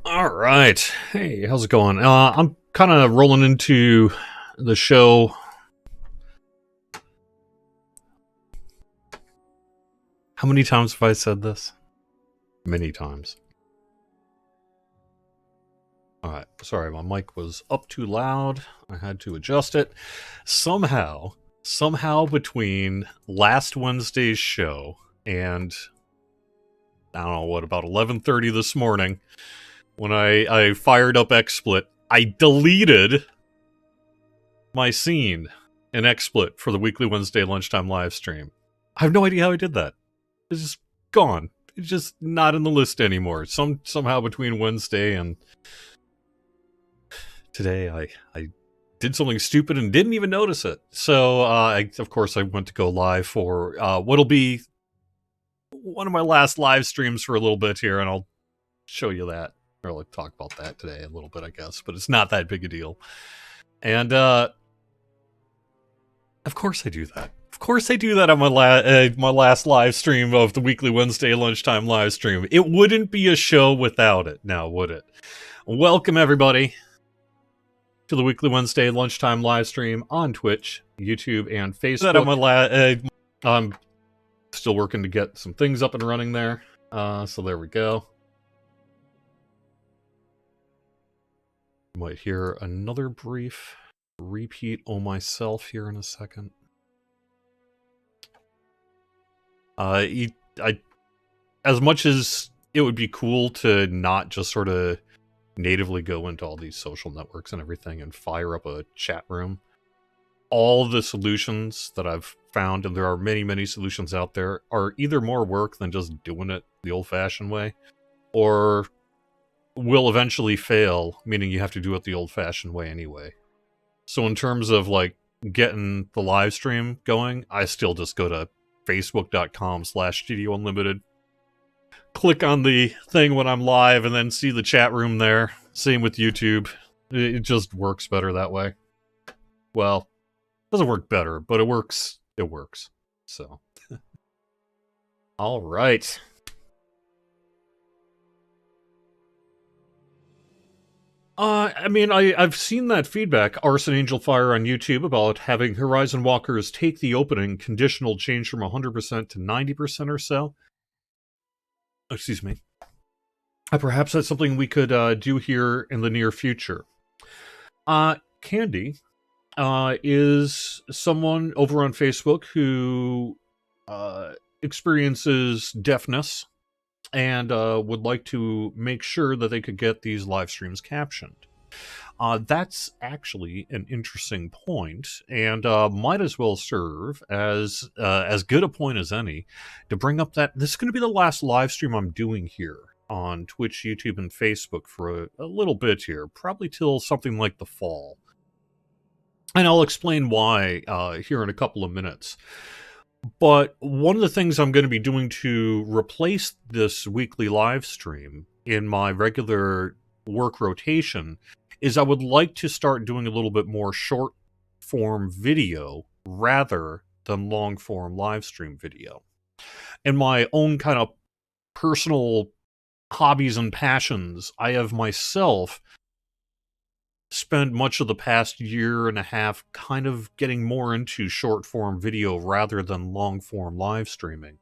All right. Hey, how's it going? I'm kind of rolling into the show. How many times have I said this? Many times. All right. Sorry, my mic was up too loud. I had to adjust it. Somehow between last Wednesday's show and I don't know what, about 11:30 this morning, when I fired up XSplit, I deleted my scene in XSplit for the weekly Wednesday lunchtime live stream. I have no idea how I did that. It's just gone. It's just not in the list anymore. Somehow between Wednesday and today, I did something stupid and didn't even notice it. So, of course, I went to go live for what'll be one of my last live streams for a little bit here, and I'll show you that. Or I'll talk about that today a little bit, I guess. But it's not that big a deal. And, of course I do that. Of course I do that on my last live stream of the weekly Wednesday lunchtime live stream. It wouldn't be a show without it, now would it? Welcome, everybody, to the weekly Wednesday lunchtime live stream on Twitch, YouTube, and Facebook. I'm still working to get some things up and running there. So there we go. You might hear another brief repeat on myself here in a second. As much as it would be cool to not just sort of natively go into all these social networks and everything and fire up a chat room, all the solutions that I've found, and there are many, many solutions out there, are either more work than just doing it the old-fashioned way, or will eventually fail, meaning you have to do it the old-fashioned way anyway. So in terms of, like, getting the live stream going, I still just go to facebook.com/Studio Unlimited, click on the thing when I'm live, and then see the chat room there. Same with YouTube. It just works better that way. Well, it doesn't work better, but it works. It works. So, all right. I mean, I've seen that feedback, Arson Angel Fire on YouTube, about having Horizon Walkers take the opening conditional change from 100% to 90% or so. Excuse me. Perhaps that's something we could do here in the near future. Candy is someone over on Facebook who experiences deafness and would like to make sure that they could get these live streams captioned. That's actually an interesting point, and might as well serve as good a point as any to bring up that this is going to be the last live stream I'm doing here on Twitch, YouTube, and Facebook for a little bit here, probably till something like the fall. And I'll explain why here in a couple of minutes. But one of the things I'm going to be doing to replace this weekly live stream in my regular work rotation is I would like to start doing a little bit more short-form video rather than long-form live stream video. And my own kind of personal hobbies and passions, I have myself spent much of the past year and a half kind of getting more into short-form video rather than long-form live streaming.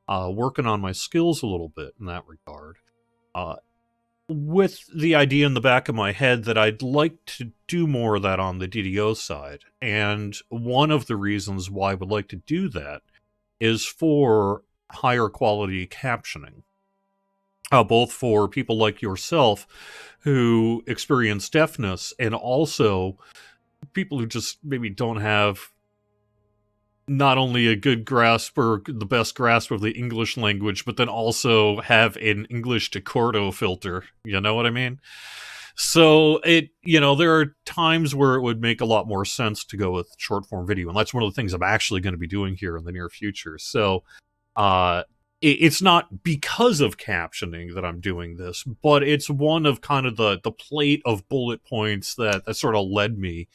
Working on my skills a little bit in that regard. With the idea in the back of my head that I'd like to do more of that on the DDO side. And one of the reasons why I would like to do that is for higher quality captioning. Both for people like yourself who experience deafness, and also people who just maybe don't have not only a good grasp or the best grasp of the English language, but then also have an English to Cordo filter. You know what I mean? So there are times where it would make a lot more sense to go with short form video. And that's one of the things I'm actually going to be doing here in the near future. So, it's not because of captioning that I'm doing this, but it's one of kind of the plate of bullet points that sort of led me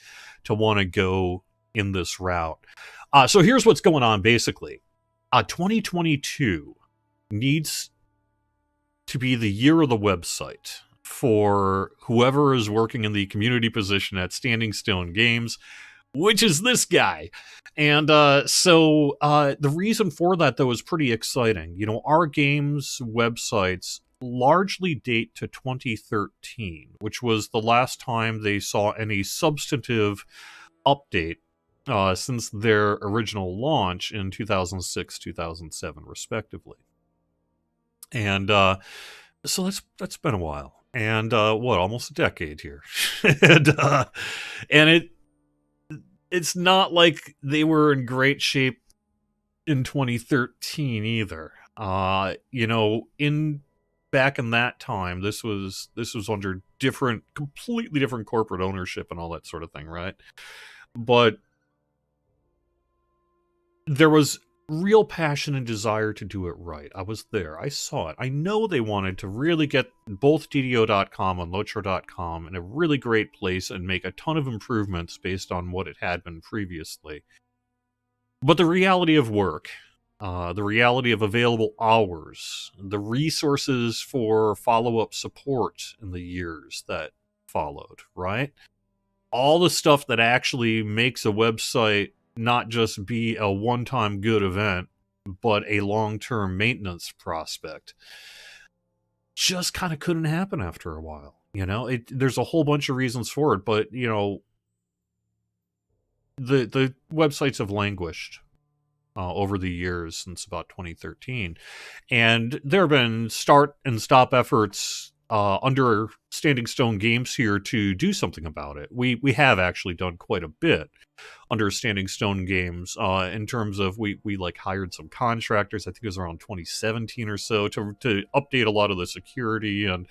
to want to go in this route. So here's what's going on, basically. 2022 needs to be the year of the website. for whoever is working in the community position at Standing Stone Games, which is this guy. And so the reason for that, though, is pretty exciting. You know, our games websites largely date to 2013, which was the last time they saw any substantive update since their original launch in 2006, 2007, respectively. And so that's been a while. And almost a decade here. and it's not like they were in great shape in 2013 either. You know, back in that time, this was under completely different corporate ownership and all that sort of thing, right? But there was real passion and desire to do it right. I was there. I saw it. I know they wanted to really get both DDO.com and Lotro.com in a really great place and make a ton of improvements based on what it had been previously. But the reality of work, the reality of available hours, the resources for follow-up support in the years that followed, right? All the stuff that actually makes a website not just be a one-time good event, but a long-term maintenance prospect, just kind of couldn't happen after a while. You know, there's a whole bunch of reasons for it, but, you know, the websites have languished over the years since about 2013. And there have been start and stop efforts under Standing Stone Games here to do something about it. We have actually done quite a bit under Standing Stone Games in terms of we like hired some contractors. I think it was around 2017 or so to update a lot of the security and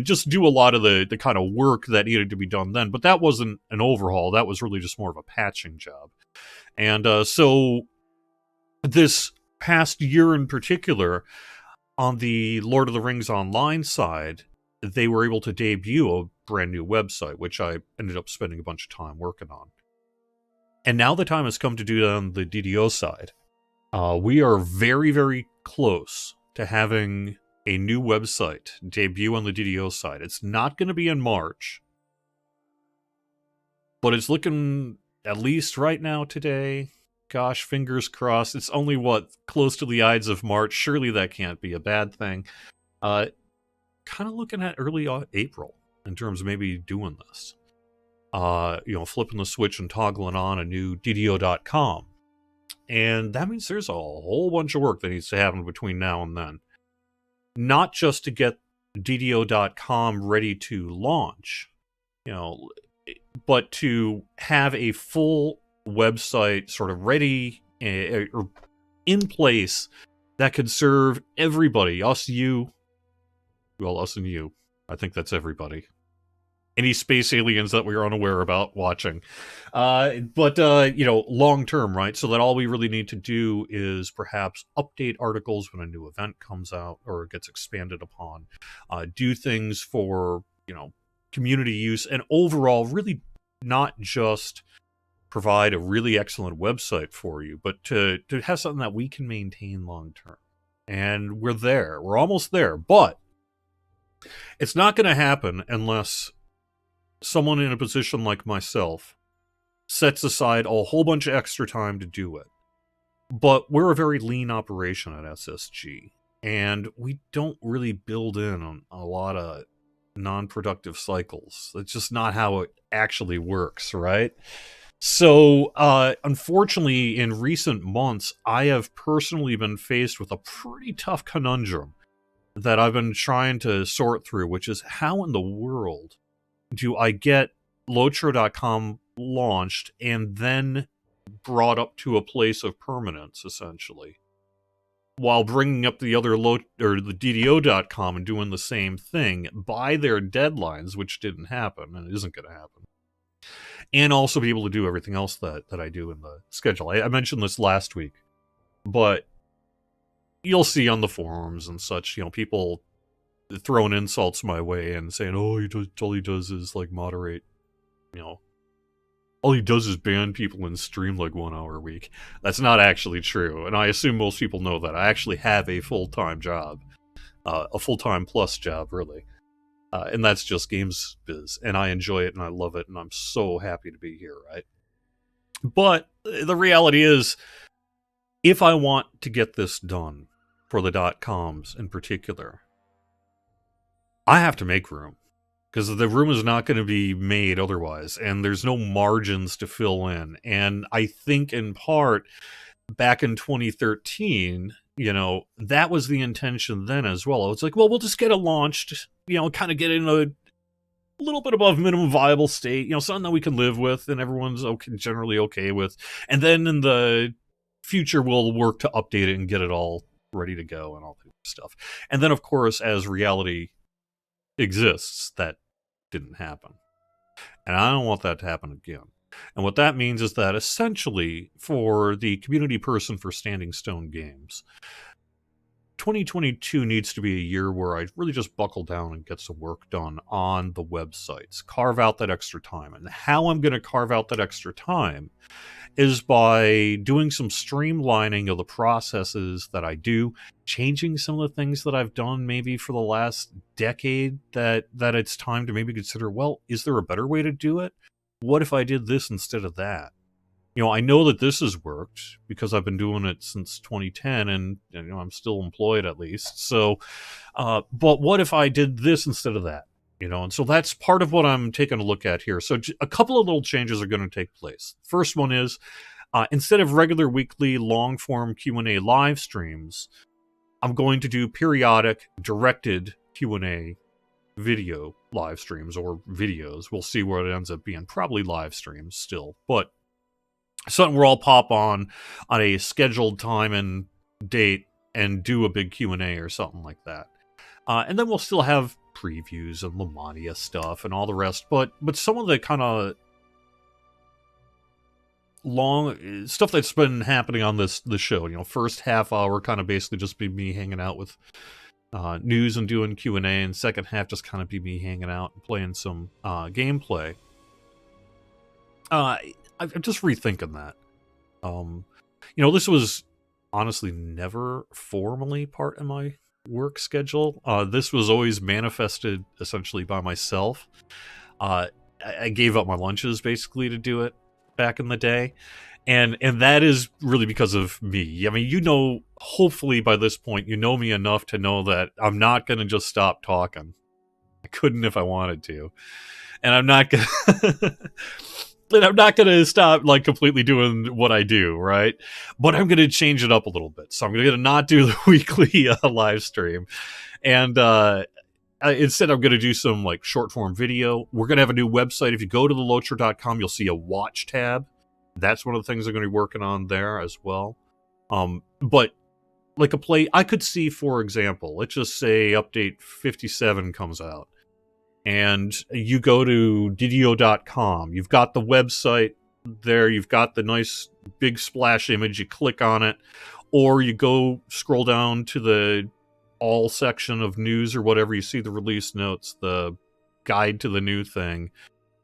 just do a lot of the kind of work that needed to be done then. But that wasn't an overhaul. That was really just more of a patching job. And so this past year in particular, on the Lord of the Rings Online side, they were able to debut a brand new website, which I ended up spending a bunch of time working on. And now the time has come to do it on the DDO side. We are very, very close to having a new website debut on the DDO side. It's not going to be in March, but it's looking, at least right now today, gosh, fingers crossed. It's only, close to the Ides of March. Surely that can't be a bad thing. Kind of looking at early April in terms of maybe doing this. You know, flipping the switch and toggling on a new DDO.com. And that means there's a whole bunch of work that needs to happen between now and then. Not just to get DDO.com ready to launch, you know, but to have a full website sort of ready or in place that could serve everybody. Us and you. I think that's everybody. Any space aliens that we're unaware about watching. But you know, long term, right? So that all we really need to do is perhaps update articles when a new event comes out or gets expanded upon. Do things for, you know, community use, and overall really not just provide a really excellent website for you, but to have something that we can maintain long term. And we're there. We're almost there. But it's not going to happen unless someone in a position like myself sets aside a whole bunch of extra time to do it. But we're a very lean operation at SSG, and we don't really build in on a lot of non-productive cycles. It's just not how it actually works, right? So, unfortunately, in recent months, I have personally been faced with a pretty tough conundrum that I've been trying to sort through, which is how in the world do I get Lotro.com launched and then brought up to a place of permanence, essentially, while bringing up the other the DDO.com and doing the same thing by their deadlines, which didn't happen and isn't going to happen. And also be able to do everything else that I do in the schedule. I mentioned this last week, but you'll see on the forums and such, you know, people throwing insults my way and saying, oh, all he does is, like, moderate, you know, all he does is ban people and stream, like, 1 hour a week. That's not actually true, and I assume most people know that. I actually have a full-time job. A full-time plus job, really. And that's just games biz, and I enjoy it and I love it, and I'm so happy to be here, right? But the reality is, if I want to get this done for the .coms in particular, I have to make room, because the room is not going to be made otherwise, and there's no margins to fill in. And I think in part, back in 2013, that was the intention then as well. It's like, well, we'll just get it launched, kind of get in a little bit above minimum viable state, something that we can live with and everyone's generally okay with. And then in the future, we'll work to update it and get it all ready to go and all that stuff. And then, of course, as reality exists, that didn't happen. And I don't want that to happen again. And what that means is that essentially, for the community person for Standing Stone Games, 2022 needs to be a year where I really just buckle down and get some work done on the websites, carve out that extra time. And how I'm going to carve out that extra time is by doing some streamlining of the processes that I do, changing some of the things that I've done maybe for the last decade that it's time to maybe consider, well, is there a better way to do it? What if I did this instead of that? I know that this has worked because I've been doing it since 2010 and I'm still employed at least. So, but what if I did this instead of that? And so that's part of what I'm taking a look at here. So a couple of little changes are going to take place. First one is, instead of regular weekly long-form Q&A live streams, I'm going to do periodic directed Q&A video live streams or videos. We'll see where it ends up being. Probably live streams still, but something where I'll pop on a scheduled time and date and do a big Q&A or something like that. And then we'll still have previews and Lamania stuff and all the rest, but some of the kind of long stuff that's been happening on the show, first half hour kind of basically just be me hanging out with news and doing Q&A, and second half just kind of be me hanging out and playing some gameplay. I'm just rethinking that. This was honestly never formally part of my work schedule. This was always manifested essentially by myself. I gave up my lunches basically to do it back in the day. And that is really because of me. I mean, hopefully by this point, you know me enough to know that I'm not going to just stop talking. I couldn't if I wanted to. And I'm not going to... And I'm not going to stop completely doing what I do, right? But I'm going to change it up a little bit. So I'm going to not do the weekly live stream. And instead, I'm going to do some short form video. We're going to have a new website. If you go to thelocher.com, you'll see a watch tab. That's one of the things I'm going to be working on there as well. But a play, I could see, for example, let's just say update 57 comes out. And you go to Didio.com. You've got the website there. You've got the nice big splash image. You click on it. Or you go scroll down to the all section of news or whatever. You see the release notes, the guide to the new thing.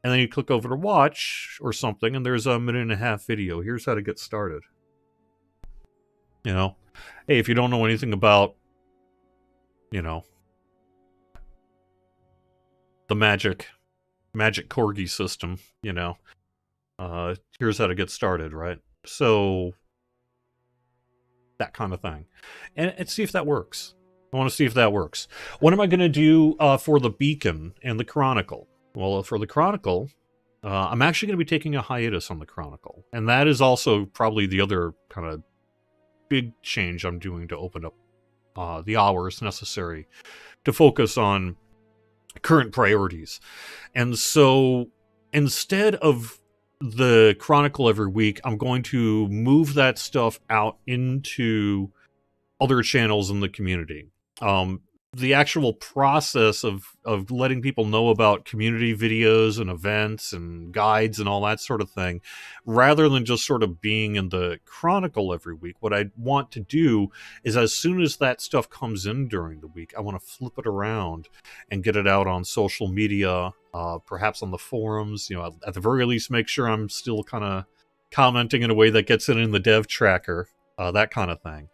And then you click over to watch or something. And there's a 1.5-minute video. Here's how to get started. Hey, if you don't know anything about, the magic corgi system, here's how to get started, right? So that kind of thing, and see if that works. I want to see if that works. What am I going to do for the Beacon and the Chronicle? Well, for the Chronicle, I'm actually going to be taking a hiatus on the Chronicle, and that is also probably the other kind of big change I'm doing to open up the hours necessary to focus on current priorities. And so instead of the Chronicle every week, I'm going to move that stuff out into other channels in the community. The actual process of letting people know about community videos and events and guides and all that sort of thing, rather than just sort of being in the Chronicle every week, what I want to do is, as soon as that stuff comes in during the week, I want to flip it around and get it out on social media, perhaps on the forums, at the very least make sure I'm still kind of commenting in a way that gets it in the dev tracker, that kind of thing.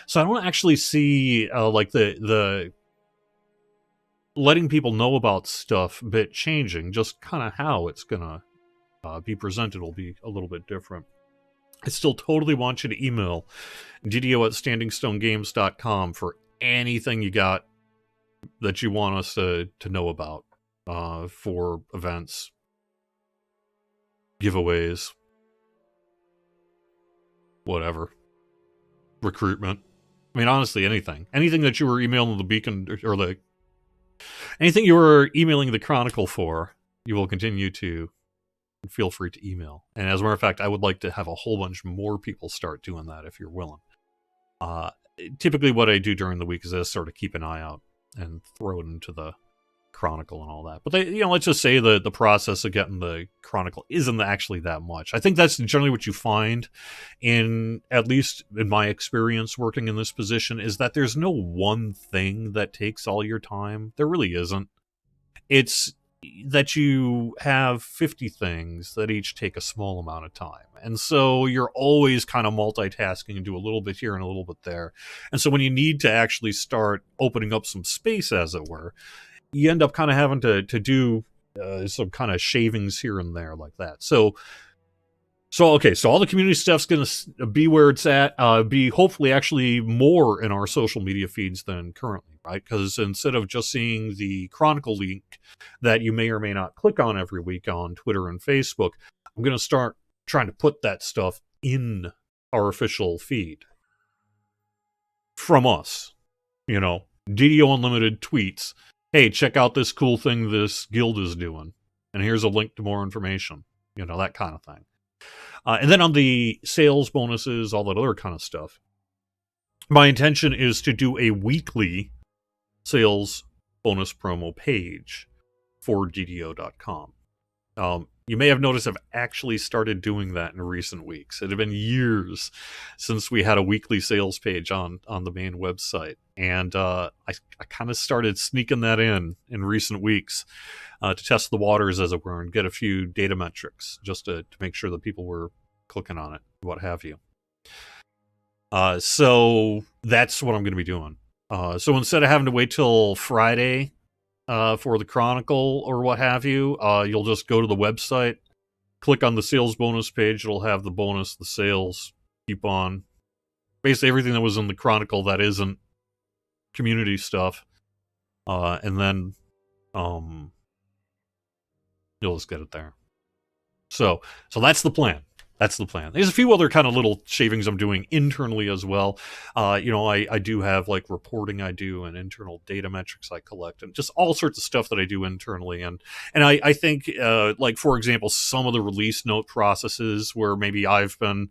So I don't actually see the letting people know about stuff, but changing. Just kind of how it's gonna be presented will be a little bit different. I still totally want you to email ddo@standingstonegames.com for anything you got that you want us to know about for events, giveaways, whatever, recruitment. I mean, honestly, anything that you were emailing the Beacon or the anything you were emailing the Chronicle for, you will continue to feel free to email. And as a matter of fact, I would like to have a whole bunch more people start doing that if you're willing. Typically what I do during the week is I sort of keep an eye out and throw it into the Chronicle and all that. But let's just say the process of getting the Chronicle isn't actually that much. I think that's generally what you find at least in my experience working in this position, is that there's no one thing that takes all your time. There really isn't. It's that you have 50 things that each take a small amount of time. And so you're always kind of multitasking and do a little bit here and a little bit there. And so when you need to actually start opening up some space, as it were, you end up kind of having to do some kind of shavings here and there like that. So okay, so all the community stuff's going to be where it's at, be hopefully actually more in our social media feeds than currently, right? Because instead of just seeing the Chronicle link that you may or may not click on every week on Twitter and Facebook, I'm going to start trying to put that stuff in our official feed from us. DDO Unlimited tweets, hey, check out this cool thing this guild is doing, and here's a link to more information, that kind of thing. And then on the sales bonuses, all that other kind of stuff, my intention is to do a weekly sales bonus promo page for DDO.com. You may have noticed I've actually started doing that in recent weeks. It had been years since we had a weekly sales page on the main website. And I kind of started sneaking that in recent weeks to test the waters, as it were, and get a few data metrics just to make sure that people were clicking on it, what have you. So that's what I'm going to be doing. So instead of having to wait till Friday for the Chronicle or what have you, you'll just go to the website, click on the sales bonus page. It'll have the bonus, the sales, keep on. Basically everything that was in the Chronicle that isn't community stuff. And then you'll just get it there. So that's the plan. That's the plan. There's a few other kind of little shavings I'm doing internally as well. I do have like reporting I do and internal data metrics I collect and just all sorts of stuff that I do internally. And I think, like, for example, some of the release note processes where maybe I've been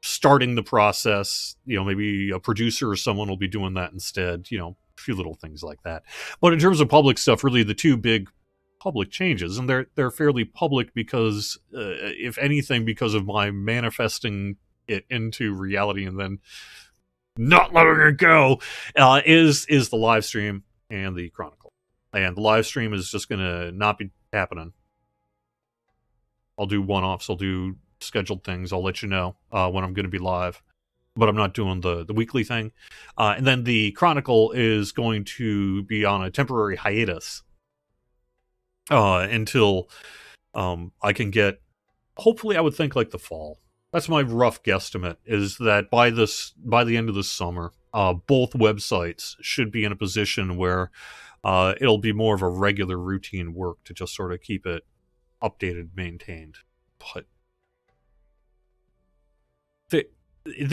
starting the process, maybe a producer or someone will be doing that instead, a few little things like that. But in terms of public stuff, really the two big public changes, and they're fairly public because if anything, because of my manifesting it into reality and then not letting it go, is the live stream and the Chronicle. And the live stream is just gonna not be happening. I'll do one-offs, I'll do scheduled things, I'll let you know when I'm gonna be live, but I'm not doing the weekly thing. And then the Chronicle is going to be on a temporary hiatus until I can get, hopefully I would think like the fall. That's my rough guesstimate, is that by the end of the summer, both websites should be in a position where it'll be more of a regular routine work to just sort of keep it updated, maintained. But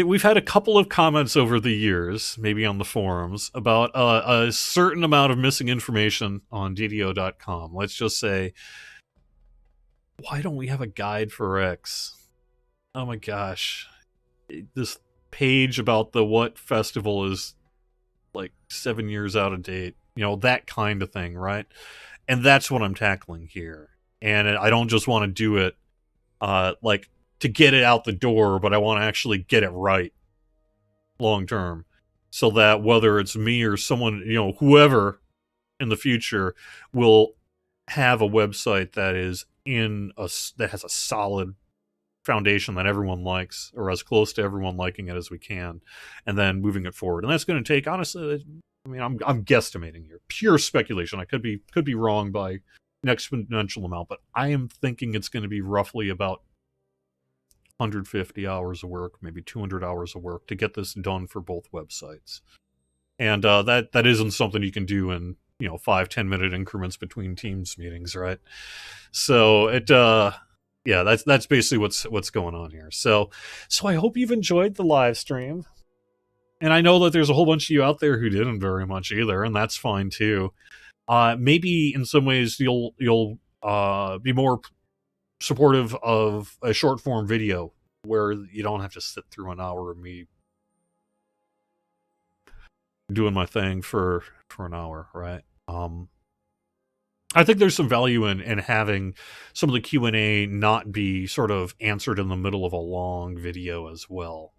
we've had a couple of comments over the years, maybe on the forums, about a certain amount of missing information on DDO.com. Let's just say, why don't we have a guide for X? Oh my gosh. This page about the what festival is like 7 years out of date. That kind of thing, right? And that's what I'm tackling here. And I don't just want to do it like to get it out the door, but I want to actually get it right long term, so that whether it's me or someone, whoever in the future will have a website that is that has a solid foundation that everyone likes, or as close to everyone liking it as we can, and then moving it forward. And that's going to take, honestly, I mean, I'm guesstimating here, pure speculation. I could be wrong by an exponential amount, but I am thinking it's going to be roughly about 150 hours of work, maybe 200 hours of work to get this done for both websites. And that isn't something you can do in 5-10 minute increments between Teams meetings, right? So yeah, that's basically what's going on here. So I hope you've enjoyed the live stream. And I know that there's a whole bunch of you out there who didn't very much either, and that's fine too. Maybe in some ways you'll be more supportive of a short form video where you don't have to sit through an hour of me doing my thing for an hour, right? I think there's some value in having some of the Q&A not be sort of answered in the middle of a long video as well.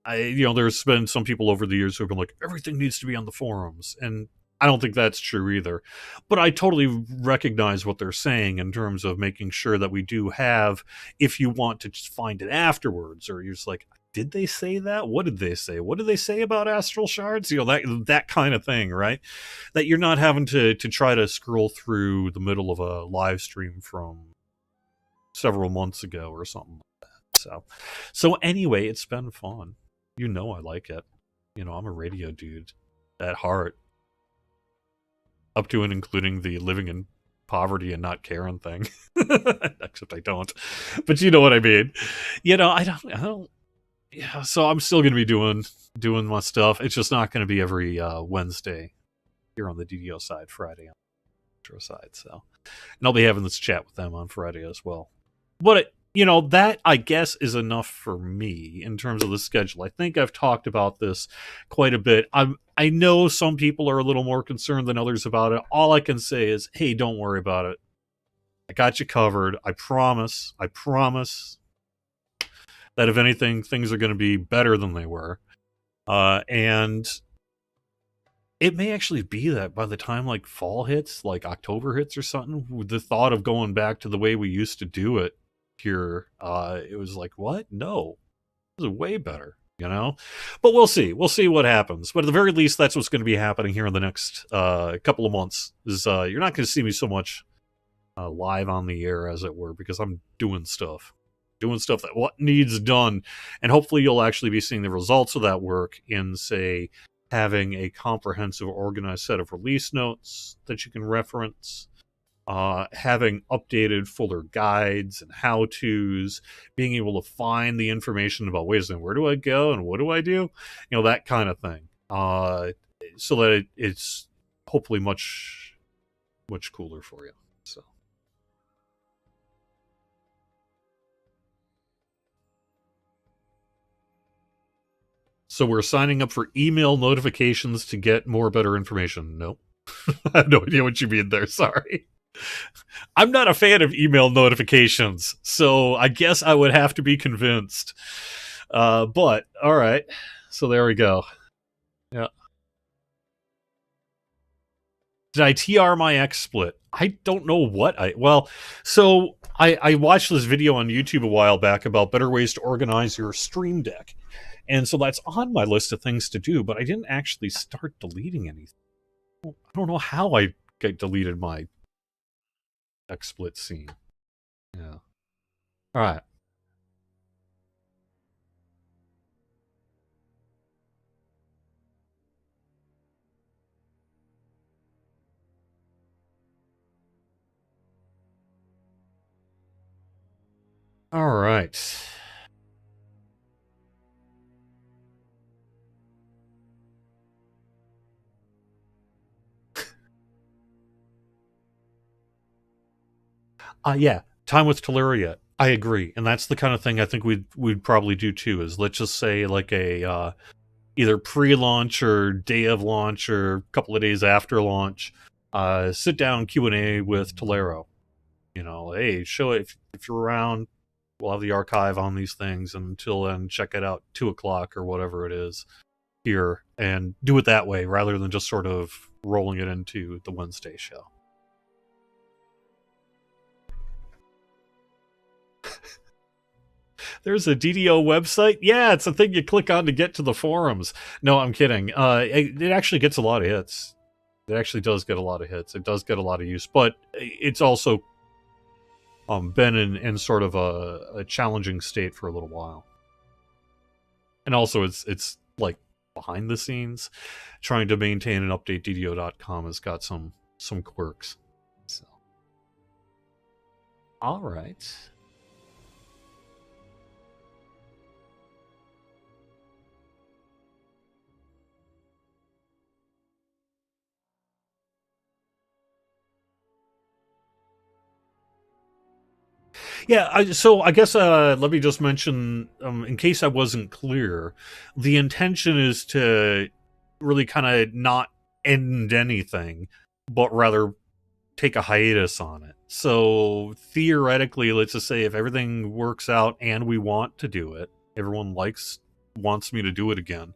There's been some people over the years who've been like, everything needs to be on the forums, and I don't think that's true either. But I totally recognize what they're saying in terms of making sure that we do have, if you want to just find it afterwards, or you're just like, did they say that? What did they say? What did they say about astral shards? That kind of thing, right? That you're not having to try to scroll through the middle of a live stream from several months ago or something like that. So anyway, it's been fun. I like it. I'm a radio dude at heart. Up to and including the living in poverty and not caring thing. Except I don't. But you know what I mean. I don't. Yeah, so I'm still going to be doing my stuff. It's just not going to be every Wednesday here on the DDO side, Friday on the Metro side. So, and I'll be having this chat with them on Friday as well. But that I guess is enough for me in terms of the schedule. I think I've talked about this quite a bit. I know some people are a little more concerned than others about it. All I can say is, hey, don't worry about it. I got you covered. I promise. That if anything, things are going to be better than they were. And it may actually be that by the time like fall hits, like October hits or something, with the thought of going back to the way we used to do it here, it was like, what? No, this is way better, But we'll see. We'll see what happens. But at the very least, that's what's going to be happening here in the next couple of months. Is you're not going to see me so much live on the air, as it were, because I'm doing stuff that what needs done, and hopefully you'll actually be seeing the results of that work in, say, having a comprehensive, organized set of release notes that you can reference, having updated fuller guides and how-tos, being able to find the information about, wait a second, where do I go and what do I do? That kind of thing. So that it's hopefully much, much cooler for you. So we're signing up for email notifications to get more better information. Nope. I have no idea what you mean there. Sorry. I'm not a fan of email notifications, so I guess I would have to be convinced. But, all right. So there we go. Yeah. Did I TR my XSplit? I don't know what so I watched this video on YouTube a while back about better ways to organize your Stream Deck. And so that's on my list of things to do, but I didn't actually start deleting anything. I don't know how I deleted my XSplit scene. Yeah. All right. All right. Yeah, time with Teleria. I agree, and that's the kind of thing I think we'd probably do too. Is let's just say like a either pre-launch or day of launch or a couple of days after launch, sit down Q&A with Tolero. Hey, show it if you're around. We'll have the archive on these things, and until then, check it out 2:00 or whatever it is here, and do it that way rather than just sort of rolling it into the Wednesday show. There's a DDO website. Yeah, it's a thing you click on to get to the forums. No, I'm kidding. It actually gets a lot of hits. It actually does get a lot of hits. It does get a lot of use, but it's also been in sort of a challenging state for a little while. And also, it's like behind the scenes, trying to maintain and update DDO.com has got some quirks. So, all right. Yeah, so I guess let me just mention, in case I wasn't clear, the intention is to really kind of not end anything, but rather take a hiatus on it. So theoretically, let's just say if everything works out and we want to do it, everyone wants me to do it again.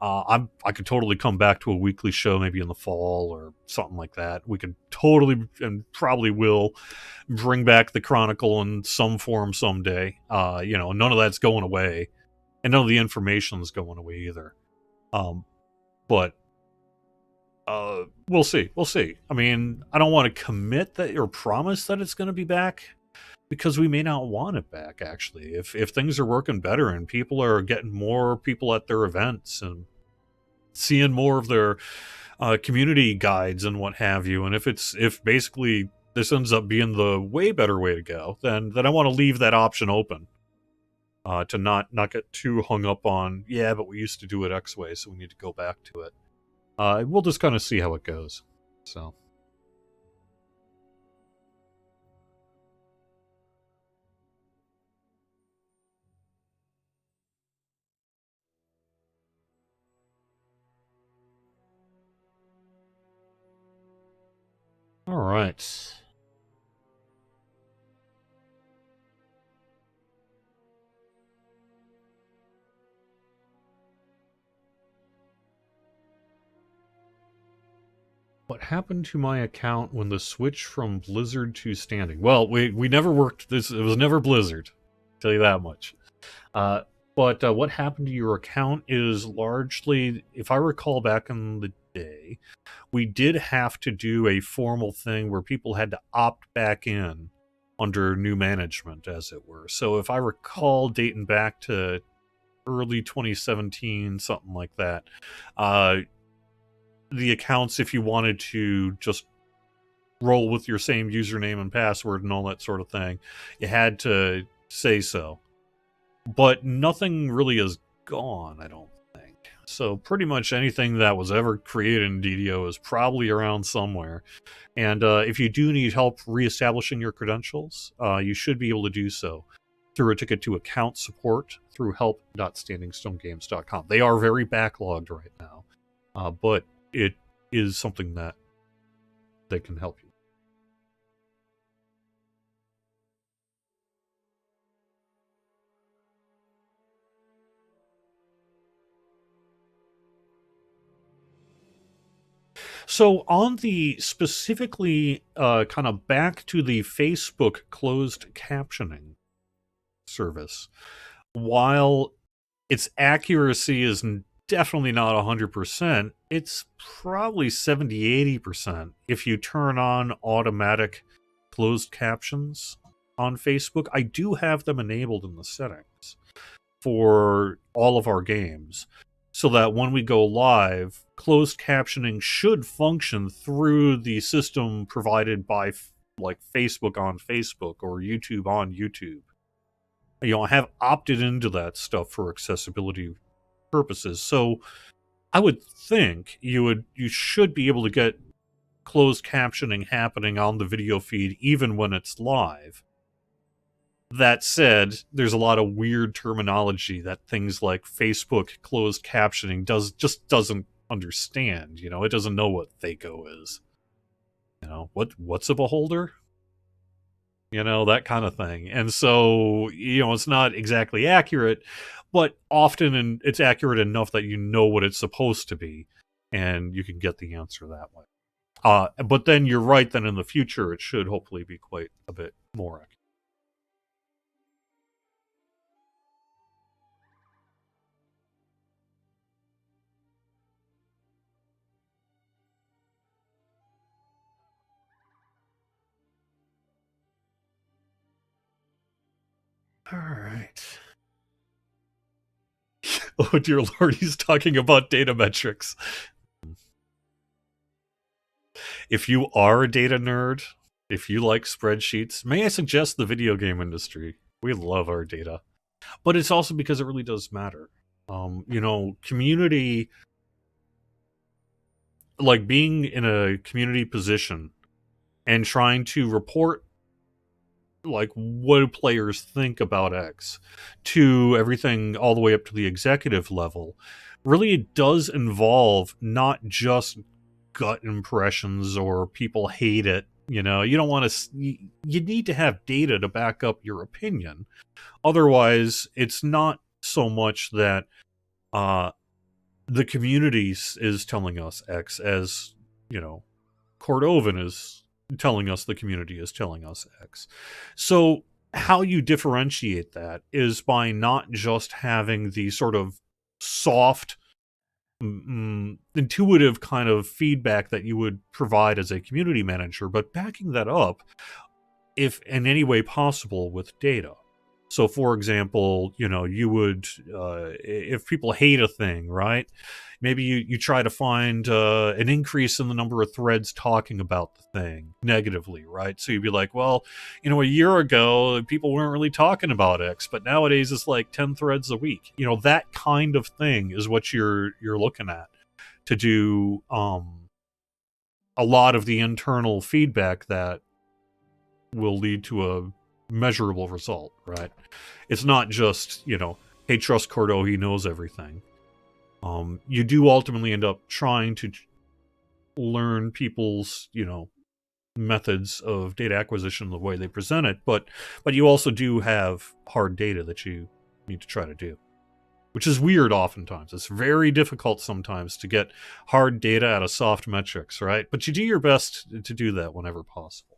I could totally come back to a weekly show maybe in the fall or something like that. We could totally and probably will bring back the Chronicle in some form someday. None of that's going away, and none of the information's going away either. But we'll see. We'll see. I mean, I don't want to commit that or promise that it's going to be back, because we may not want it back, actually. If things are working better and people are getting more people at their events and seeing more of their community guides and what have you, and if basically this ends up being the way better way to go, then I want to leave that option open, to not get too hung up on, yeah, but we used to do it X way, so we need to go back to it. We'll just kind of see how it goes. So. All right. What happened to my account when the switch from Blizzard to standing? Well, we never worked this. It was never Blizzard. I'll tell you that much. But what happened to your account is largely, if I recall back in the day, we did have to do a formal thing where people had to opt back in under new management, as it were. So if I recall, dating back to early 2017, something like that, the accounts, if you wanted to just roll with your same username and password and all that sort of thing, you had to say so. But nothing really is gone, I don't think. So pretty much anything that was ever created in DDO is probably around somewhere. And if you do need help reestablishing your credentials, you should be able to do so through a ticket to account support through help.standingstonegames.com. They are very backlogged right now, but it is something that they can help you. So on the specifically kind of back to the Facebook closed captioning service, while its accuracy is definitely not 100%, it's probably 70-80% if you turn on automatic closed captions on Facebook. I do have them enabled in the settings for all of our games, so that when we go live, closed captioning should function through the system provided by like Facebook on Facebook or YouTube on YouTube. I have opted into that stuff for accessibility purposes. So I would think you should be able to get closed captioning happening on the video feed even when it's live. That said, there's a lot of weird terminology that things like Facebook closed captioning just doesn't understand. It doesn't know what THACO is. What's a beholder? That kind of thing. And so, it's not exactly accurate, but often it's accurate enough that you know what it's supposed to be, and you can get the answer that way. But then you're right, then in the future it should hopefully be quite a bit more accurate. All right. Oh dear Lord, he's talking about data metrics. If you are a data nerd, if you like spreadsheets, may I suggest the video game industry? We love our data. But it's also because it really does matter. You know, community, like being in a community position and trying to report like what do players think about X to everything all the way up to the executive level, really it does involve not just gut impressions or people hate it. You know, you don't want to, you need to have data to back up your opinion. Otherwise, it's not so much that the community is telling us X as, you know, Cordovan is telling us the community is telling us X. So how you differentiate that is by not just having the sort of soft, intuitive kind of feedback that you would provide as a community manager, but backing that up, if in any way possible, with data. So, for example, you know, you would, if people hate a thing, right? Maybe you try to find an increase in the number of threads talking about the thing negatively, right? So you'd be like, well, you know, a year ago, people weren't really talking about X, but nowadays it's like 10 threads a week. You know, that kind of thing is what you're looking at to do a lot of the internal feedback that will lead to a measurable result, right? It's not just, you know, hey, trust Cordo, he knows everything. You do ultimately end up trying to learn people's, you know, methods of data acquisition, the way they present it, but you also do have hard data that you need to try to do, which is weird oftentimes. It's very difficult sometimes to get hard data out of soft metrics, right? But you do your best to do that whenever possible.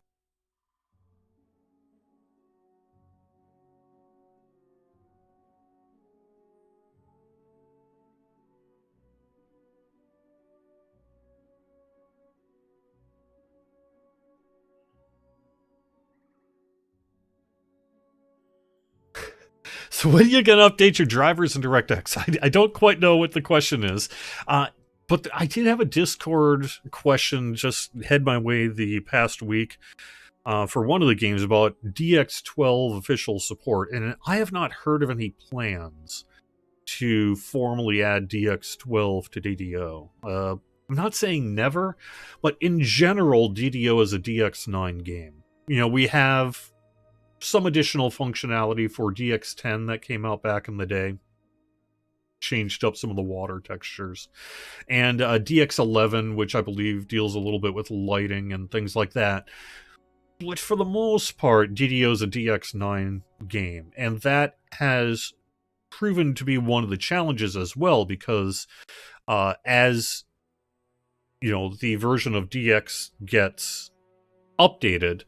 So when are you going to update your drivers in DirectX? I don't quite know what the question is. But I did have a Discord question just head my way the past week for one of the games about DX12 official support, and I have not heard of any plans to formally add DX12 to DDO. I'm not saying never, but in general, DDO is a DX9 game. You know, we have some additional functionality for DX10 that came out back in the day, changed up some of the water textures, and DX11, which I believe deals a little bit with lighting and things like that. But for the most part, DDO is a DX9 game, and that has proven to be one of the challenges as well, because as you know, the version of DX gets updated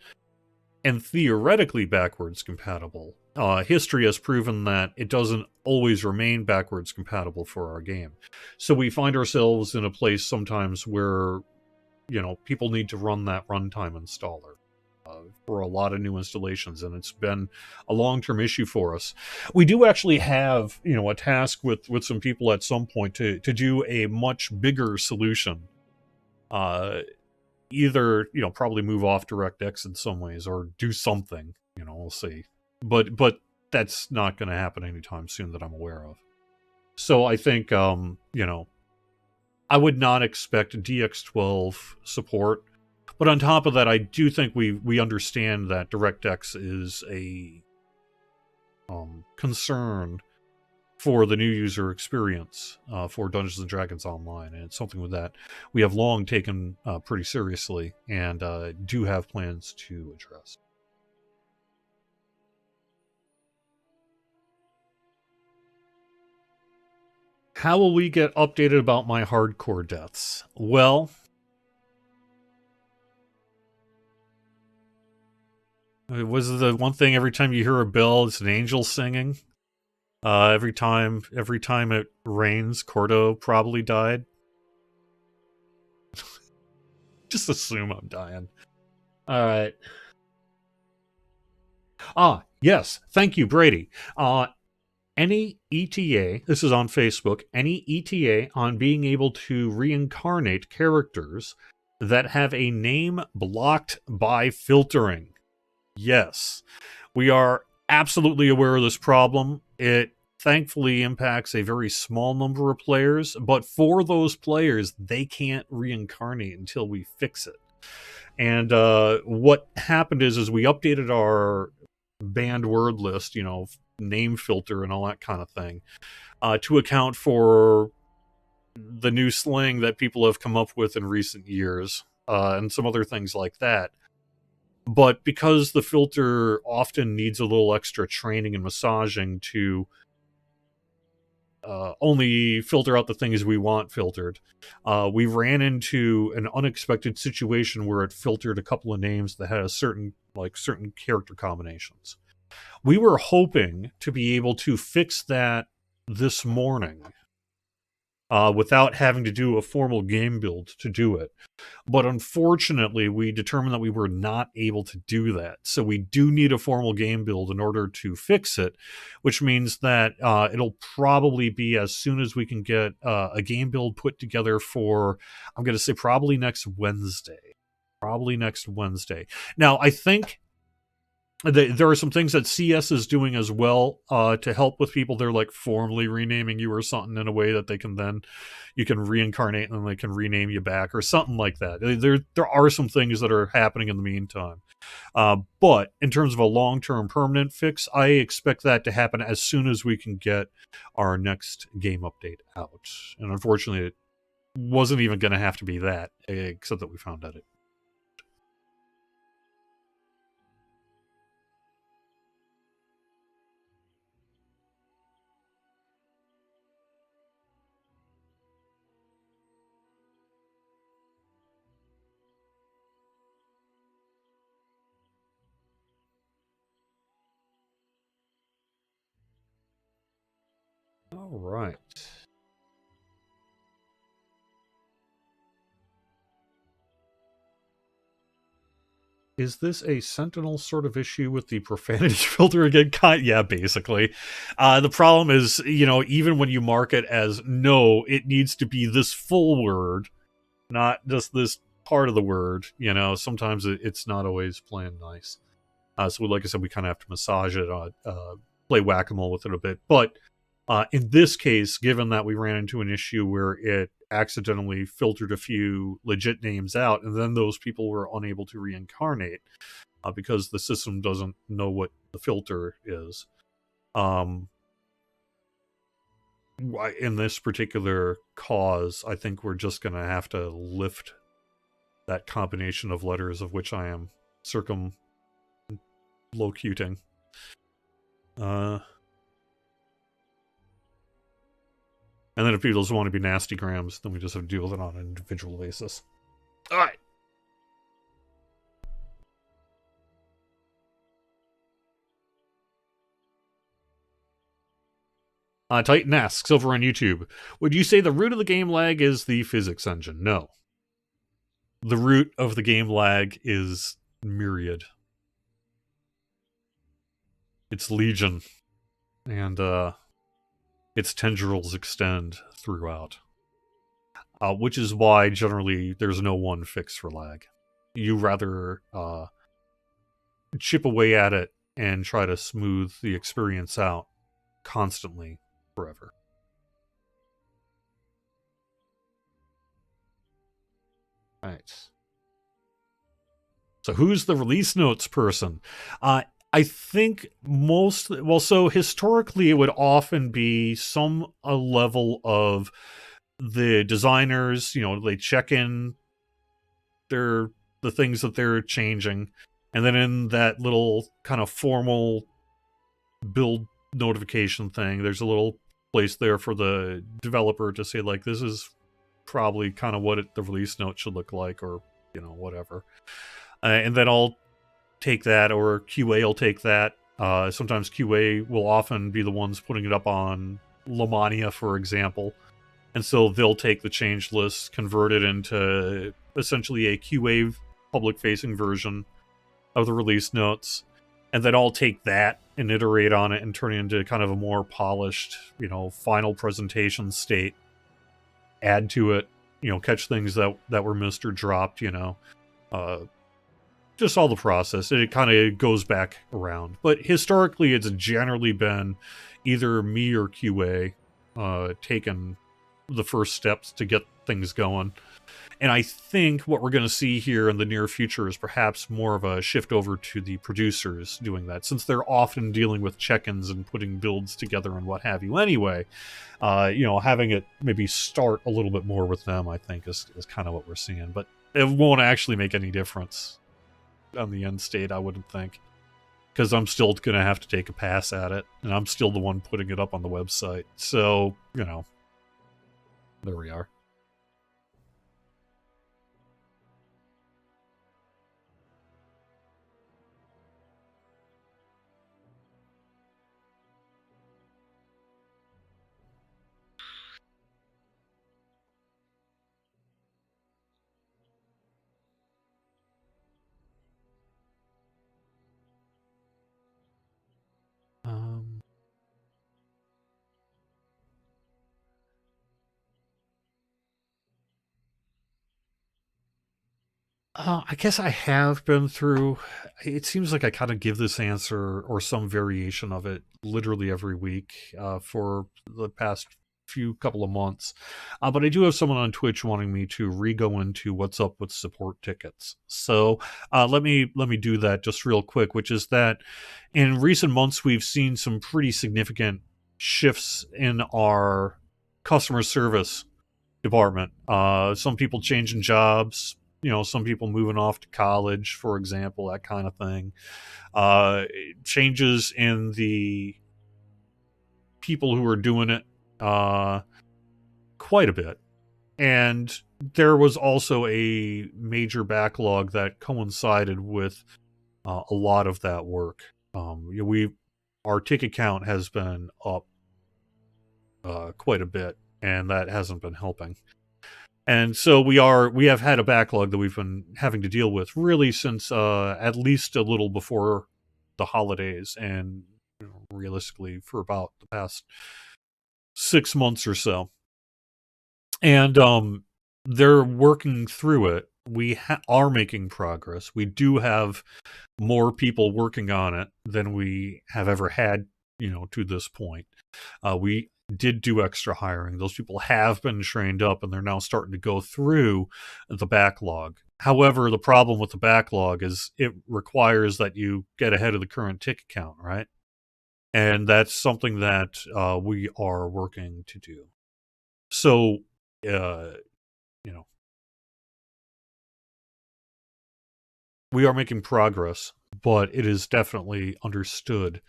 and theoretically backwards compatible, history has proven that it doesn't always remain backwards compatible for our game. So we find ourselves in a place sometimes where, you know, people need to run that runtime installer for a lot of new installations, and it's been a long-term issue for us. We do actually have, you know, a task with some people at some point to do a much bigger solution. Either, you know, probably move off DirectX in some ways or do something, you know, we'll see. But that's not going to happen anytime soon that I'm aware of. So I think, you know, I would not expect DX12 support. But on top of that, I do think we understand that DirectX is a concern for the new user experience for Dungeons & Dragons Online, and it's something with that we have long taken pretty seriously and do have plans to address. How will we get updated about my hardcore deaths? Well, was the one thing every time you hear a bell, it's an angel singing? Every time it rains, Cordo probably died. Just assume I'm dying. All right. Yes, thank you, Brady. Any ETA, this is on Facebook, any ETA on being able to reincarnate characters that have a name blocked by filtering. Yes, we are absolutely aware of this problem. It thankfully impacts a very small number of players, but for those players, they can't reincarnate until we fix it. And what happened is we updated our banned word list, name filter and all that kind of thing, to account for the new slang that people have come up with in recent years, and some other things like that. But because the filter often needs a little extra training and massaging to only filter out the things we want filtered, we ran into an unexpected situation where it filtered a couple of names that had certain character combinations. We were hoping to be able to fix that this morning without having to do a formal game build to do it. But unfortunately, we determined that we were not able to do that. So we do need a formal game build in order to fix it, which means that it'll probably be as soon as we can get a game build put together for, I'm going to say probably next Wednesday. Now, I think there are some things that CS is doing as well to help with people. They're like formally renaming you or something in a way that you can reincarnate and then they can rename you back or something like that. There are some things that are happening in the meantime. But in terms of a long-term permanent fix, I expect that to happen as soon as we can get our next game update out. And unfortunately, it wasn't even going to have to be that, except that we found out it. All right. Is this a Sentinel sort of issue with the profanity filter again? Yeah, basically. The problem is, even when you mark it as no, it needs to be this full word, not just this part of the word. Sometimes it's not always playing nice. So like I said, we kind of have to massage it, play whack-a-mole with it a bit. But in this case, given that we ran into an issue where it accidentally filtered a few legit names out, and then those people were unable to reincarnate because the system doesn't know what the filter is. In this particular cause, I think we're just going to have to lift that combination of letters of which I am circumlocuting. And then if people just want to be nasty grams, then we just have to deal with it on an individual basis. All right. Titan asks over on YouTube, would you say the root of the game lag is the physics engine? No. The root of the game lag is Myriad. It's Legion. And its tendrils extend throughout. Which is why, generally, there's no one fix for lag. You rather chip away at it and try to smooth the experience out constantly, forever. Right. So who's the release notes person? I think so historically it would often be some level of the designers, they check in the things that they're changing, and then in that little kind of formal build notification thing, there's a little place there for the developer to say, like, this is probably kind of what the release note should look like, or, whatever. And then I'll take that, or QA will take that. Sometimes QA will often be the ones putting it up on Lamania, for example. And so they'll take the change list, convert it into essentially a QA public-facing version of the release notes, and then I'll take that and iterate on it and turn it into kind of a more polished, final presentation state. Add to it, catch things that were missed or dropped, uh, just all the process. It kind of goes back around. But historically, it's generally been either me or QA taking the first steps to get things going. And I think what we're going to see here in the near future is perhaps more of a shift over to the producers doing that, since they're often dealing with check-ins and putting builds together and what have you anyway. Having it maybe start a little bit more with them, I think, is kind of what we're seeing. But it won't actually make any difference on the end state, I wouldn't think. Because I'm still going to have to take a pass at it, and I'm still the one putting it up on the website. So, there we are. I guess I have been through. It seems like I kind of give this answer or some variation of it literally every week for the past few couple of months. But I do have someone on Twitch wanting me to re-go into what's up with support tickets. So let me do that just real quick, which is that in recent months we've seen some pretty significant shifts in our customer service department. Some people changing jobs, some people moving off to college, for example, that kind of thing. Changes in the people who are doing it quite a bit. And there was also a major backlog that coincided with a lot of that work. Our ticket count has been up quite a bit, and that hasn't been helping. And so we have had a backlog that we've been having to deal with really since at least a little before the holidays, and realistically for about the past 6 months or so. And they're working through it. We are making progress. We do have more people working on it than we have ever had, to this point. We did do extra hiring. Those people have been trained up, and they're now starting to go through the backlog. However, the problem with the backlog is it requires that you get ahead of the current ticket count, right? And that's something that we are working to do. So, we are making progress, but it is definitely understood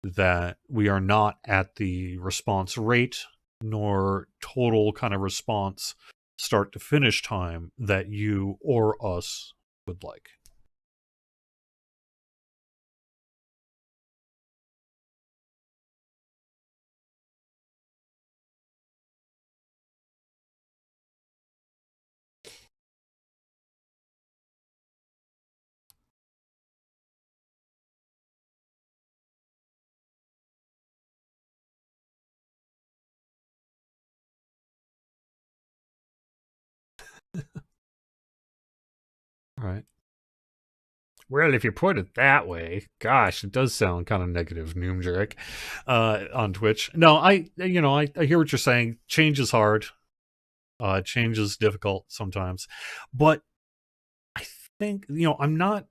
that we are not at the response rate nor total kind of response start to finish time that you or us would like. Right. Well, if you put it that way, gosh, it does sound kind of negative, Noomjerick, on Twitch. No, I hear what you're saying. Change is hard. Change is difficult sometimes, but I think I'm not.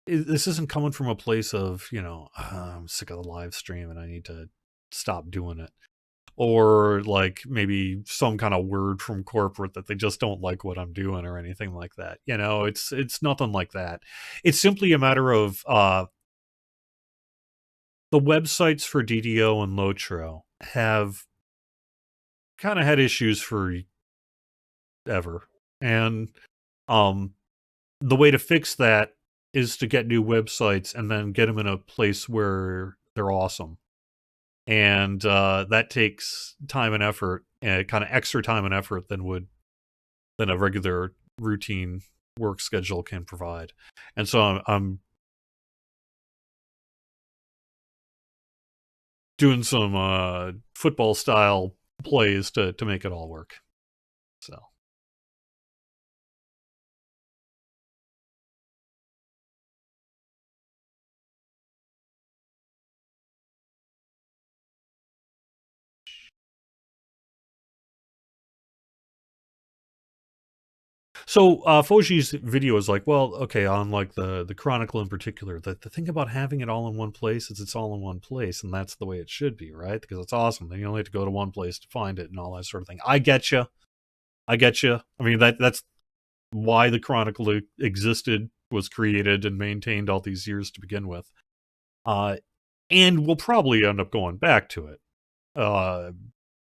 This isn't coming from a place of I'm sick of the live stream and I need to stop doing it, or like maybe some kind of word from corporate that they just don't like what I'm doing or anything like that. It's nothing like that. It's simply a matter of the websites for DDO and Lotro have kind of had issues for ever, and the way to fix that is to get new websites and then get them in a place where they're awesome. And that takes time and effort, kind of extra time and effort than a regular routine work schedule can provide. And so I'm doing some football style plays to make it all work. So. So Foji's video is like, well, okay, on like the Chronicle in particular, the thing about having it all in one place is it's all in one place, and that's the way it should be, right? Because it's awesome. Then you only have to go to one place to find it and all that sort of thing. I get you. I get you. I mean, that's why the Chronicle existed, was created, and maintained all these years to begin with. And we'll probably end up going back to it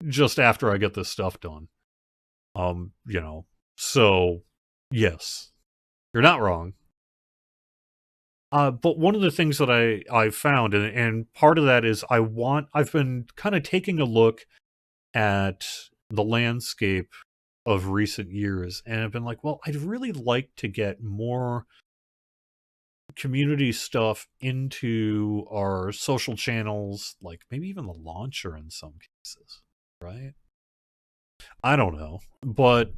just after I get this stuff done. You know, so yes, you're not wrong. But one of the things that I found, and part of that is I've been kind of taking a look at the landscape of recent years, and I've been like, well, I'd really like to get more community stuff into our social channels, like maybe even the launcher in some cases, right? I don't know, but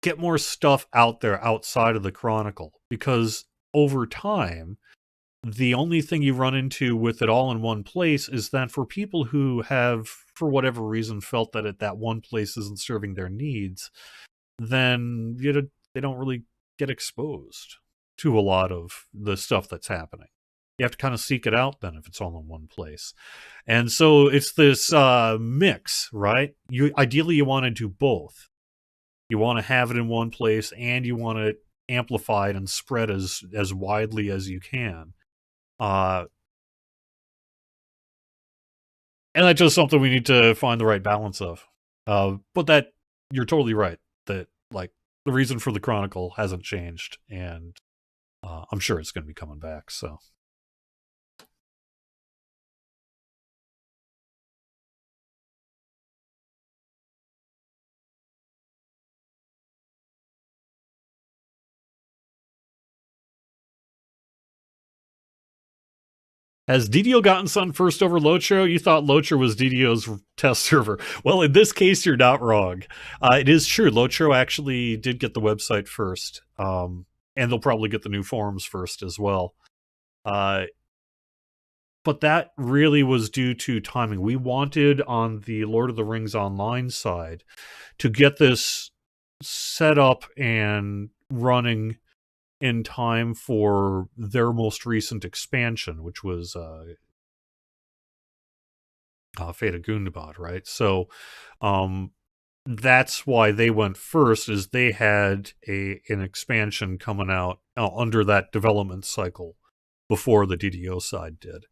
get more stuff out there outside of the Chronicle, because over time, the only thing you run into with it all in one place is that for people who have, for whatever reason, felt that that one place isn't serving their needs, then they don't really get exposed to a lot of the stuff that's happening. You have to kind of seek it out then if it's all in one place. And so it's this mix, right? Ideally you want to do both. You want to have it in one place, and you want to amplify it and spread as widely as you can. And that's just something we need to find the right balance of. But that, you're totally right, that like the reason for the Chronicle hasn't changed, and I'm sure it's going to be coming back. So. Has DDO gotten Sun first over Lotro? You thought Lotro was DDO's test server. Well, in this case, you're not wrong. It is true. Lotro actually did get the website first. And they'll probably get the new forums first as well. But that really was due to timing. We wanted, on the Lord of the Rings Online side, to get this set up and running in time for their most recent expansion, which was Fate of Gundabad, right? So that's why they went first, is they had an expansion coming out under that development cycle before the DDO side did.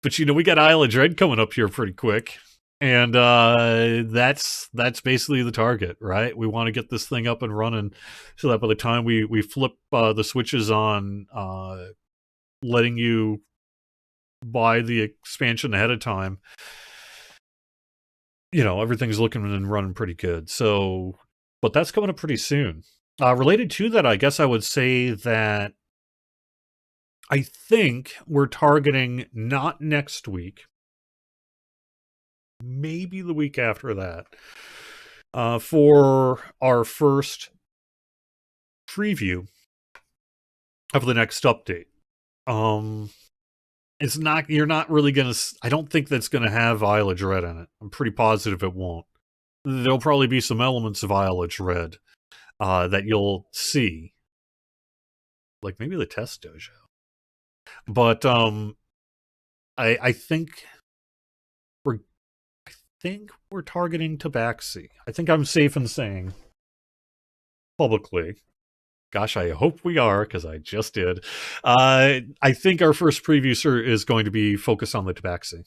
But we got Isle of Dread coming up here pretty quick. And that's basically the target, right? We want to get this thing up and running so that by the time we flip the switches on, letting you buy the expansion ahead of time, everything's looking and running pretty good. So, but that's coming up pretty soon. Related to that, I guess I would say that I think we're targeting not next week, maybe the week after that, for our first preview of the next update. You're not really gonna, I don't think that's gonna have Isle of Dread in it. I'm pretty positive it won't. There'll probably be some elements of Isle of Dread that you'll see, like maybe the test dojo. But I think we're targeting Tabaxi. I think I'm safe in saying publicly. Gosh, I hope we are, because I just did. I think our first preview, sir, is going to be focused on the Tabaxi,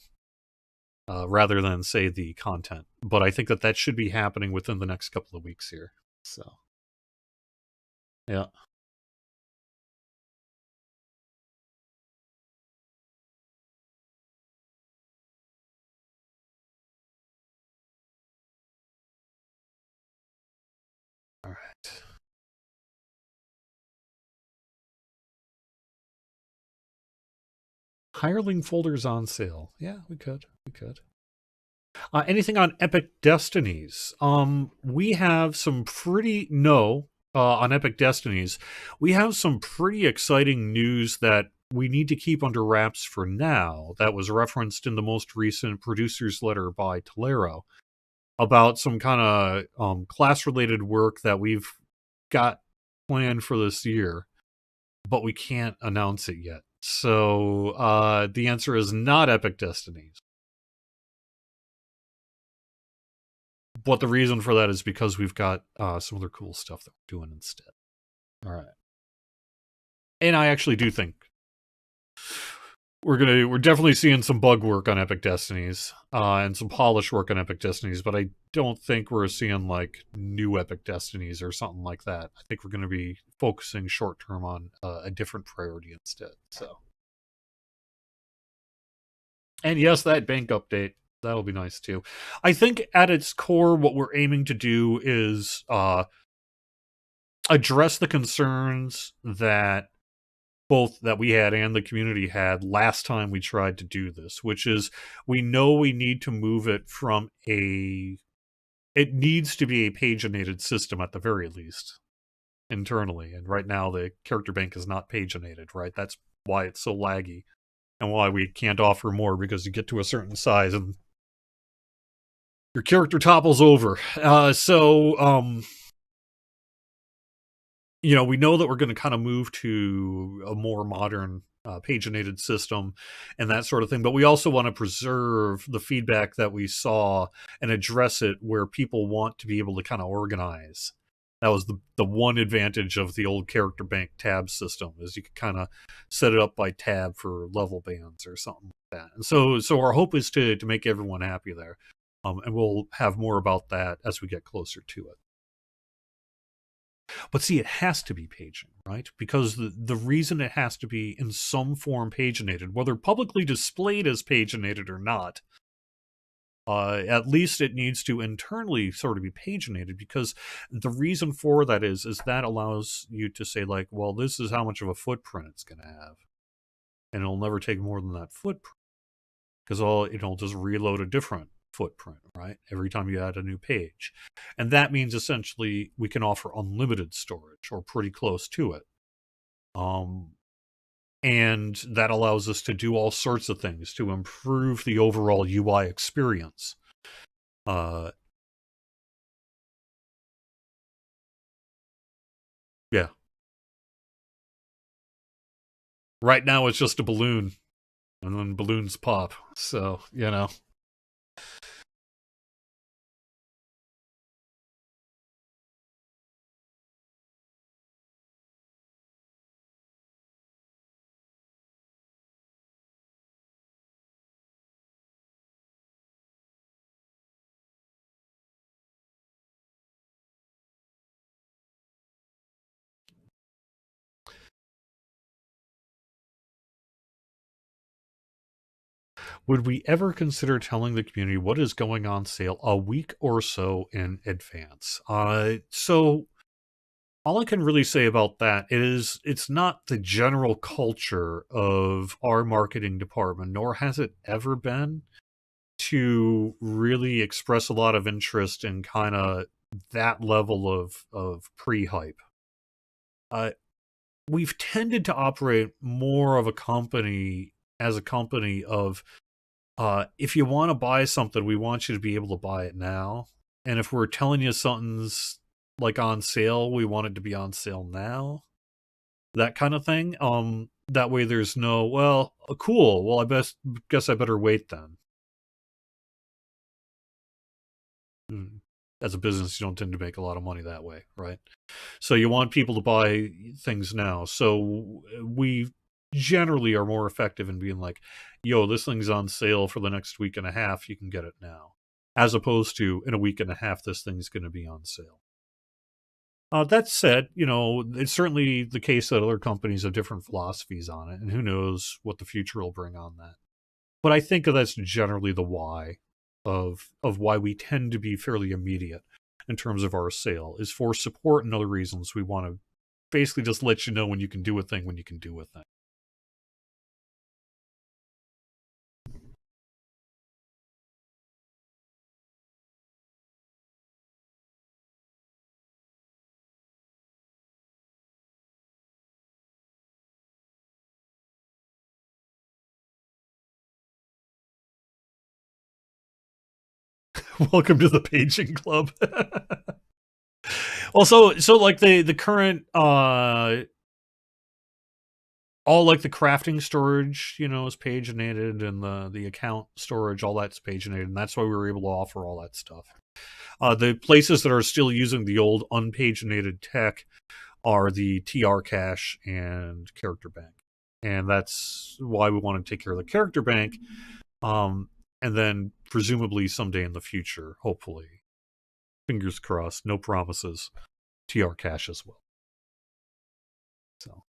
rather than, say, the content. But I think that should be happening within the next couple of weeks here. So, yeah. All right. Hireling folders on sale. Yeah, we could. We could. Anything on Epic Destinies? We have some pretty on Epic Destinies. We have some pretty exciting news that we need to keep under wraps for now. That was referenced in the most recent producer's letter by Tolero about some kind of class-related work that we've got planned for this year, but we can't announce it yet. So the answer is not Epic Destinies. But the reason for that is because we've got some other cool stuff that we're doing instead. All right. And I actually do think we're definitely seeing some bug work on Epic Destinies and some polish work on Epic Destinies, but I don't think we're seeing like new Epic Destinies or something like that. I think we're going to be focusing short term on a different priority instead. So, and yes, that bank update, that'll be nice too. I think at its core, what we're aiming to do is address the concerns that both that we had and the community had last time we tried to do this, which is we know we need to move it from it needs to be a paginated system at the very least internally. And right now the character bank is not paginated, right? That's why it's so laggy and why we can't offer more, because you get to a certain size and your character topples over. We know that we're going to kind of move to a more modern paginated system and that sort of thing, but we also want to preserve the feedback that we saw and address it where people want to be able to kind of organize. That was the one advantage of the old character bank tab system, is you could kind of set it up by tab for level bands or something like that. And so our hope is to make everyone happy there. And we'll have more about that as we get closer to it. But see, it has to be paging, right? Because the reason it has to be in some form paginated, whether publicly displayed as paginated or not, at least it needs to internally sort of be paginated, because the reason for that is that allows you to say, like, well, this is how much of a footprint it's going to have. And it'll never take more than that footprint, because it'll just reload a different footprint, right? Every time you add a new page. And that means essentially we can offer unlimited storage or pretty close to it. And that allows us to do all sorts of things to improve the overall UI experience. Yeah. Right now it's just a balloon, and then balloons pop. So, would we ever consider telling the community what is going on sale a week or so in advance? So all I can really say about that is it's not the general culture of our marketing department, nor has it ever been, to really express a lot of interest in kind of that level of pre-hype. We've tended to operate more of a company of if you want to buy something, we want you to be able to buy it now. And if we're telling you something's like on sale, we want it to be on sale now. That kind of thing. That way there's no, well, cool. Well, guess I better wait then. As a business, you don't tend to make a lot of money that way, right? So you want people to buy things now. So we generally are more effective in being like, yo, this thing's on sale for the next week and a half, you can get it now. As opposed to, in a week and a half, this thing's going to be on sale. That said, it's certainly the case that other companies have different philosophies on it, and who knows what the future will bring on that. But I think that's generally the why of why we tend to be fairly immediate in terms of our sale, is for support and other reasons. We want to basically just let you know when you can do a thing when you can do a thing. Welcome to the paging club. Well, so like the current all like the crafting storage, you know, is paginated, and the account storage, all that's paginated, and that's why we were able to offer all that stuff. The places that are still using the old unpaginated tech are the TR cache and character bank, and that's why we want to take care of the character bank, and then presumably someday in the future, hopefully, fingers crossed, no promises, TR cache as well. So.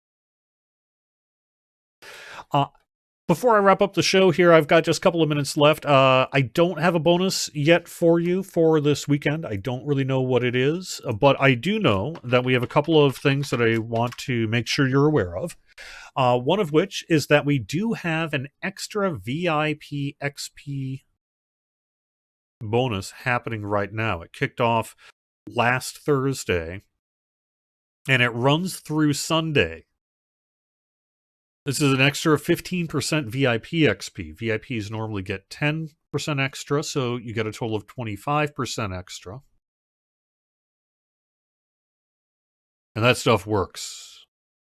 Before I wrap up the show here, I've got just a couple of minutes left. I don't have a bonus yet for you for this weekend. I don't really know what it is, but I do know that we have a couple of things that I want to make sure you're aware of. One of which is that we do have an extra VIP XP bonus happening right now. It kicked off last Thursday, and it runs through Sunday. This is an extra 15% VIP XP. VIPs normally get 10% extra, so you get a total of 25% extra. And that stuff works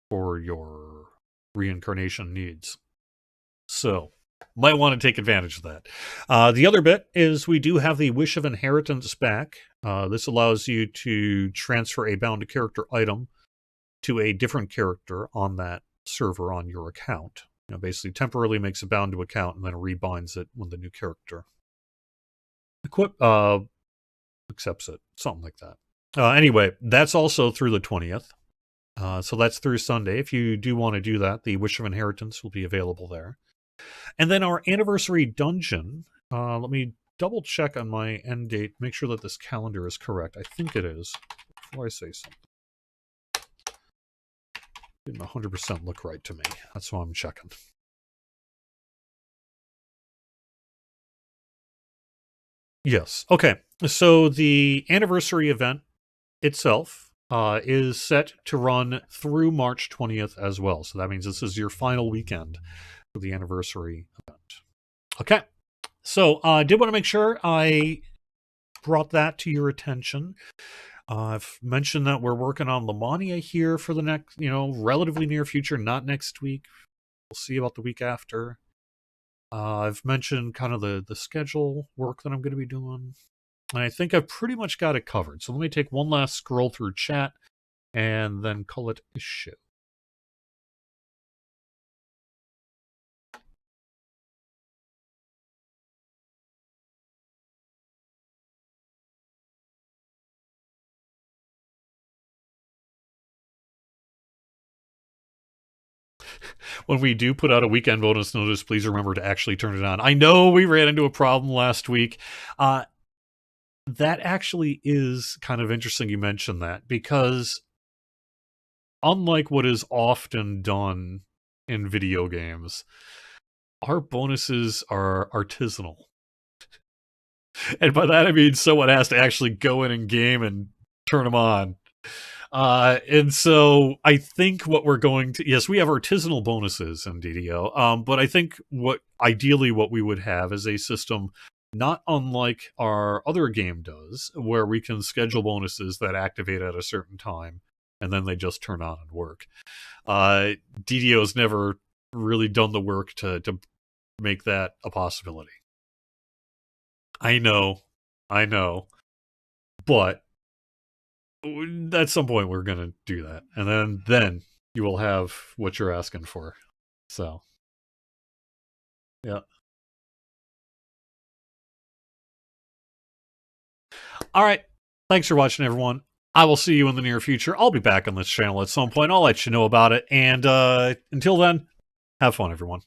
for your reincarnation needs. So, might want to take advantage of that. The other bit is we do have the Wish of Inheritance back. This allows you to transfer a bound character item to a different character on that server on your account. You know, basically temporarily makes a bound to account and then rebinds it when the new character accepts it, something like that. Anyway, that's also through the 20th. So that's through Sunday. If you do want to do that, the Wish of Inheritance will be available there. And then our anniversary dungeon, let me double check on my end date, make sure that this calendar is correct. I think it is, before I say something. Didn't 100% look right to me. That's why I'm checking. Yes. Okay. So the anniversary event itself is set to run through March 20th as well. So that means this is your final weekend for the anniversary event. Okay. So I did want to make sure I brought that to your attention. I've mentioned that we're working on Lamania here for the next, relatively near future, not next week. We'll see about the week after. I've mentioned kind of the schedule work that I'm going to be doing. And I think I've pretty much got it covered. So let me take one last scroll through chat and then call it a show. When we do put out a weekend bonus notice, please remember to actually turn it on. I know we ran into a problem last week. That actually is kind of interesting you mentioned that, because unlike what is often done in video games, our bonuses are artisanal. And by that I mean someone has to actually go in game and turn them on. And so I think what we're going to, yes, we have artisanal bonuses in DDO, but I think ideally what we would have is a system not unlike our other game does, where we can schedule bonuses that activate at a certain time and then they just turn on and work. DDO's never really done the work to make that a possibility. I know, but at some point we're going to do that, and then you will have what you're asking for. So, yeah. All right. Thanks for watching, everyone. I will see you in the near future. I'll be back on this channel at some point. I'll let you know about it. And until then, have fun, everyone.